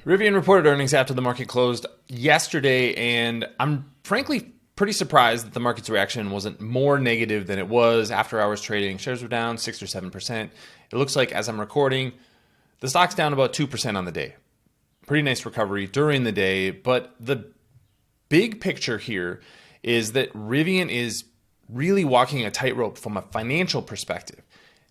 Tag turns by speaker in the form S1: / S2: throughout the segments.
S1: Rivian reported earnings after the market closed yesterday, and I'm frankly pretty surprised that the market's reaction wasn't more negative than it was. After hours trading, shares were down 6 or 7%. It looks like, as I'm recording, the stock's down about 2% on the day. Pretty nice recovery during the day, but the big picture here is that Rivian is really walking a tightrope from a financial perspective.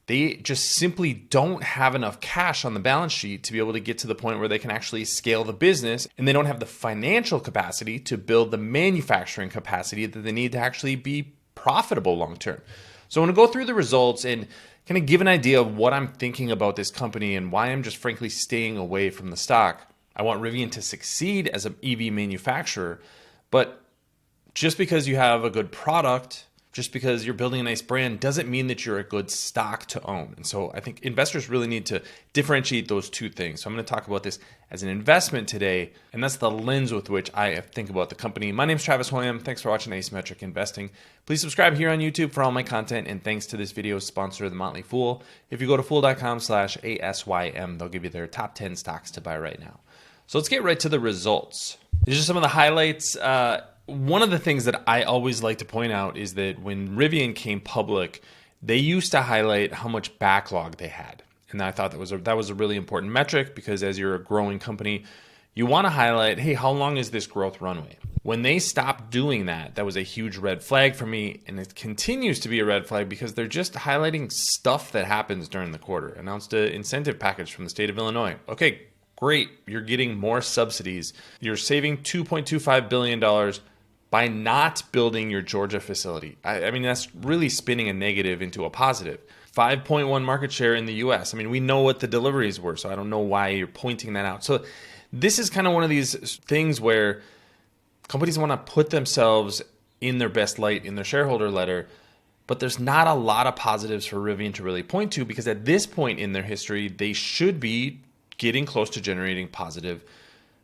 S1: They just simply don't have enough cash on the balance sheet to be able to get to the point where they can actually scale the business, and they don't have the financial capacity to build the manufacturing capacity that they need to actually be profitable long term. So I want to go through the results and kind of give an idea of what I'm thinking about this company and why I'm just frankly staying away from the stock. I want Rivian to succeed as an EV manufacturer, but just because you have a good product, just because you're building a nice brand, doesn't mean that you're a good stock to own. And so I think investors really need to differentiate those two things. So I'm going to talk about this as an investment today, and that's the lens with which I think about the company. My name is Travis Hoium. Thanks for watching Asymmetric Investing. Please subscribe here on YouTube for all my content, and thanks to this video's sponsor, The Motley Fool. If you go to fool.com/ASYM, they'll give you their top 10 stocks to buy right now. So let's get right to the results. These are some of the highlights. One of the things that I always like to point out is that when Rivian came public, they used to highlight how much backlog they had. And I thought that was a really important metric, because as you're a growing company, you want to highlight, hey, how long is this growth runway? When they stopped doing that, that was a huge red flag for me, and it continues to be a red flag because they're just highlighting stuff that happens during the quarter. Announced an incentive package from the state of Illinois. Okay, great, you're getting more subsidies. You're saving $2.25 billion by not building your Georgia facility. I mean, that's really spinning a negative into a positive. 5.1 market share in the US. I mean, we know what the deliveries were, so I don't know why you're pointing that out. So this is kind of one of these things where companies want to put themselves in their best light in their shareholder letter, but there's not a lot of positives for Rivian to really point to, because at this point in their history, they should be getting close to generating positive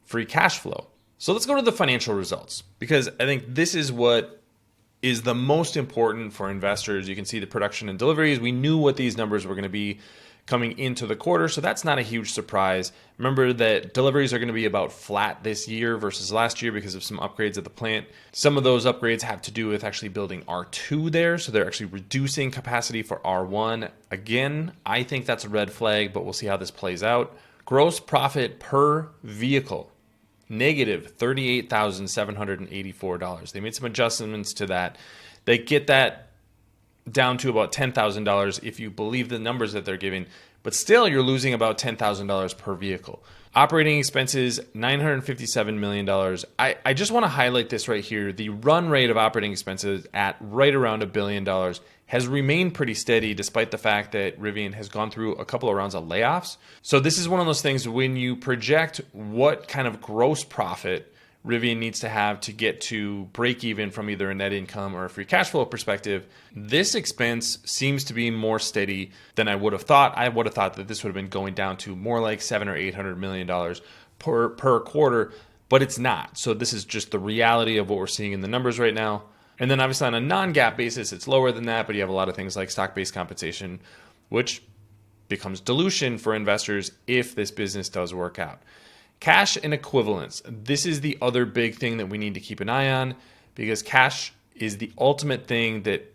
S1: free cash flow. So let's go to the financial results, because I think this is what is the most important for investors. You can see the production and deliveries. We knew what these numbers were going to be coming into the quarter, so that's not a huge surprise. Remember that deliveries are going to be about flat this year versus last year because of some upgrades at the plant. Some of those upgrades have to do with actually building R2 there, so they're actually reducing capacity for R1. Again, I think that's a red flag, but we'll see how this plays out. Gross profit per vehicle, negative $38,784. They made some adjustments to that. They get that down to about $10,000 if you believe the numbers that they're giving, but still you're losing about $10,000 per vehicle. Operating expenses, $957 million. I just want to highlight this right here. The run rate of operating expenses at right around $1 billion has remained pretty steady despite the fact that Rivian has gone through a couple of rounds of layoffs. So this is one of those things when you project what kind of gross profit Rivian needs to have to get to break even from either a net income or a free cash flow perspective, this expense seems to be more steady than I would have thought. I would have thought that this would have been going down to more like $700 or $800 million per quarter, but it's not. So this is just the reality of what we're seeing in the numbers right now. And then obviously on a non-GAAP basis, it's lower than that, but you have a lot of things like stock-based compensation, which becomes dilution for investors if this business does work out. Cash and equivalents. This is the other big thing that we need to keep an eye on, because cash is the ultimate thing that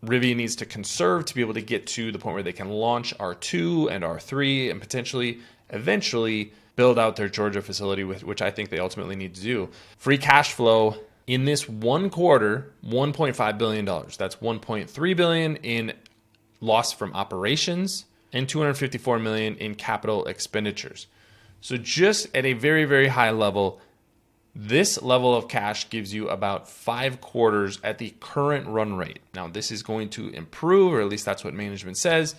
S1: Rivian needs to conserve to be able to get to the point where they can launch R2 and R3 and potentially eventually build out their Georgia facility, which I think they ultimately need to do. Free cash flow in this one quarter, $1.5 billion. That's $1.3 billion in loss from operations and $254 million in capital expenditures. So just at a very, very high level, this level of cash gives you about 5 quarters at the current run rate. Now, this is going to improve, or at least that's what management says,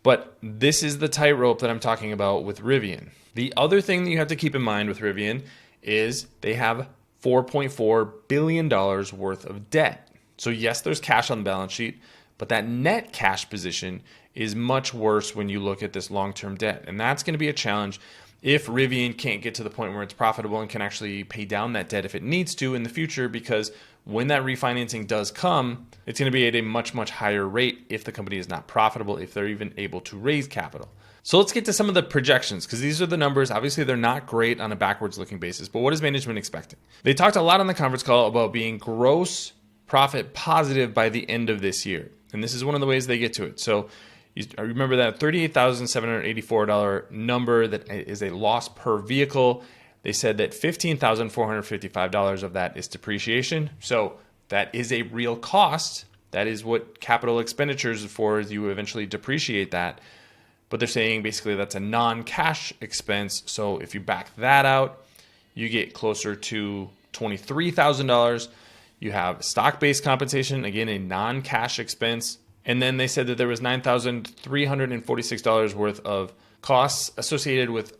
S1: but this is the tightrope that I'm talking about with Rivian. The other thing that you have to keep in mind with Rivian is they have $4.4 billion worth of debt. So yes, there's cash on the balance sheet, but that net cash position is much worse when you look at this long-term debt. And that's going to be a challenge if Rivian can't get to the point where it's profitable and can actually pay down that debt if it needs to in the future, because when that refinancing does come, it's going to be at a much, much higher rate if the company is not profitable, if they're even able to raise capital. So let's get to some of the projections, because these are the numbers. Obviously, they're not great on a backwards looking basis, but what is management expecting? They talked a lot on the conference call about being gross profit positive by the end of this year. And this is one of the ways they get to it. So you remember that $38,784 number that is a loss per vehicle. They said that $15,455 of that is depreciation. So that is a real cost. That is what capital expenditures is for, is you eventually depreciate that. But they're saying basically that's a non-cash expense. So if you back that out, you get closer to $23,000. You have stock-based compensation, again, a non-cash expense. And then they said that there was $9,346 worth of costs associated with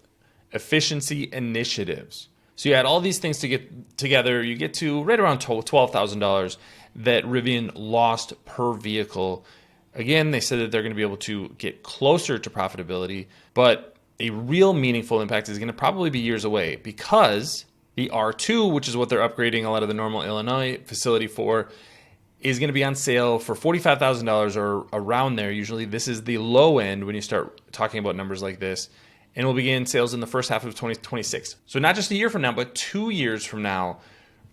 S1: efficiency initiatives. So you add all these things to get together, you get to right around $12,000 that Rivian lost per vehicle. Again, they said that they're going to be able to get closer to profitability, but a real meaningful impact is going to probably be years away, because the R2, which is what they're upgrading a lot of the Normal, Illinois facility for, is going to be on sale for $45,000 or around there. Usually this is the low end when you start talking about numbers like this, and will begin sales in the first half of 2026. So not just a year from now, but 2 years from now,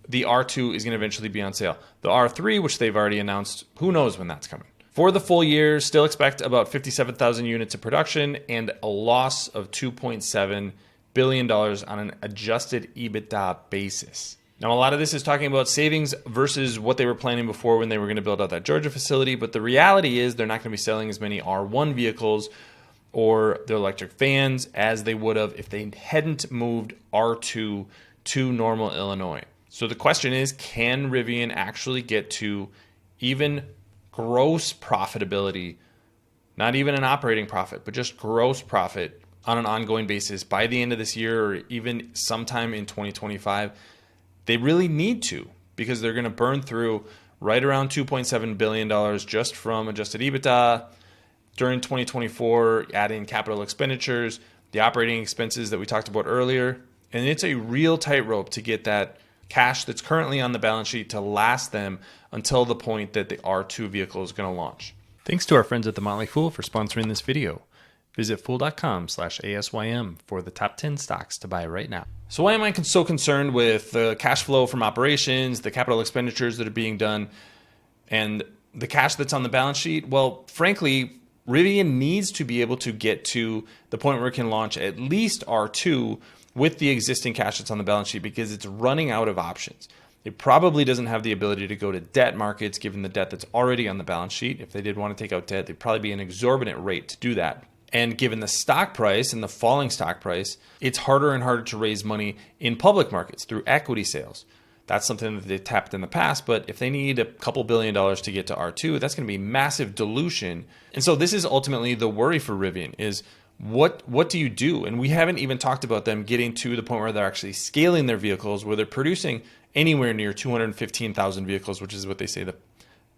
S1: the R2 is going to eventually be on sale. The R3, which they've already announced, who knows when that's coming. For the full year, still expect about 57,000 units of production and a loss of $2.7 billion on an adjusted EBITDA basis. Now, a lot of this is talking about savings versus what they were planning before when they were going to build out that Georgia facility. But the reality is they're not going to be selling as many R1 vehicles or their electric vans as they would have if they hadn't moved R2 to Normal, Illinois. So the question is, can Rivian actually get to even gross profitability, not even an operating profit, but just gross profit on an ongoing basis by the end of this year or even sometime in 2025? They really need to, because they're going to burn through right around $2.7 billion just from adjusted EBITDA during 2024, adding capital expenditures, the operating expenses that we talked about earlier. And it's a real tightrope to get that cash that's currently on the balance sheet to last them until the point that the R2 vehicle is going to launch. Thanks to our friends at The Motley Fool for sponsoring this video. Visit fool.com/ASYM for the top 10 stocks to buy right now. So why am I so concerned with the cash flow from operations, the capital expenditures that are being done, and the cash that's on the balance sheet? Well, frankly, Rivian needs to be able to get to the point where it can launch at least R2 with the existing cash that's on the balance sheet, because it's running out of options. It probably doesn't have the ability to go to debt markets given the debt that's already on the balance sheet. If they did want to take out debt, they'd probably be an exorbitant rate to do that. And given the stock price and the falling stock price, it's harder and harder to raise money in public markets through equity sales. That's something that they tapped in the past, but if they need a couple $2 billion to get to R2, that's going to be massive dilution. And so this is ultimately the worry for Rivian is, what do you do? And we haven't even talked about them getting to the point where they're actually scaling their vehicles, where they're producing anywhere near 215,000 vehicles, which is what they say the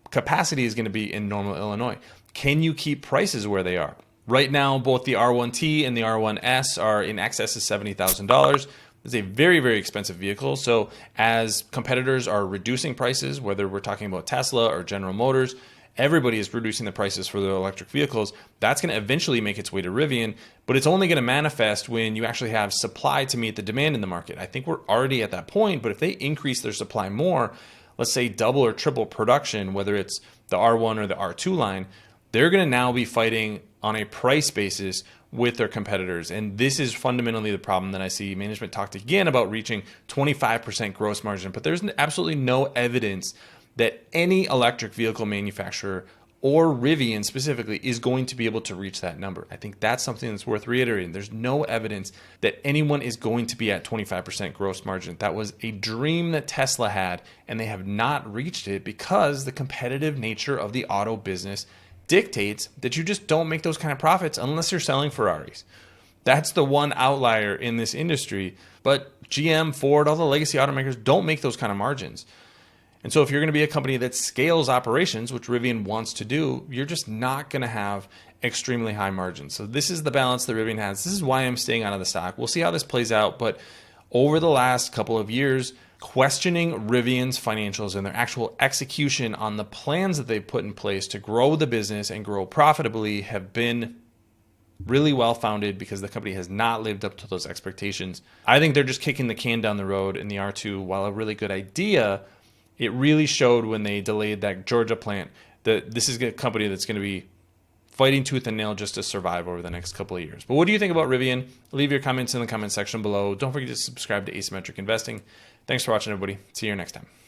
S1: capacity is going to be in Normal, Illinois. Can you keep prices where they are? Right now, both the R1T and the R1S are in excess of $70,000. It's a very, very expensive vehicle. So as competitors are reducing prices, whether we're talking about Tesla or General Motors, everybody is reducing the prices for their electric vehicles. That's going to eventually make its way to Rivian, but it's only going to manifest when you actually have supply to meet the demand in the market. I think we're already at that point, but if they increase their supply more, let's say double or triple production, whether it's the R1 or the R2 line, they're going to now be fighting on a price basis with their competitors. And this is fundamentally the problem that I see. Management talked again about reaching 25% gross margin, but there's absolutely no evidence that any electric vehicle manufacturer or Rivian specifically is going to be able to reach that number. I think that's something that's worth reiterating. There's no evidence that anyone is going to be at 25% gross margin. That was a dream that Tesla had, and they have not reached it because the competitive nature of the auto business dictates that you just don't make those kind of profits unless you're selling Ferraris. That's the one outlier in this industry. But GM, Ford, all the legacy automakers don't make those kind of margins. And so if you're going to be a company that scales operations, which Rivian wants to do, you're just not going to have extremely high margins. So this is the balance that Rivian has. This is why I'm staying out of the stock. We'll see how this plays out. But over the last couple of years, questioning Rivian's financials and their actual execution on the plans that they've put in place to grow the business and grow profitably have been really well founded because the company has not lived up to those expectations. I think they're just kicking the can down the road in the R2. While a really good idea, it really showed when they delayed that Georgia plant that this is a company that's going to be fighting tooth and nail just to survive over the next couple of years. But what do you think about Rivian? Leave your comments in the comment section below. Don't forget to subscribe to Asymmetric Investing. Thanks for watching, everybody. See you next time.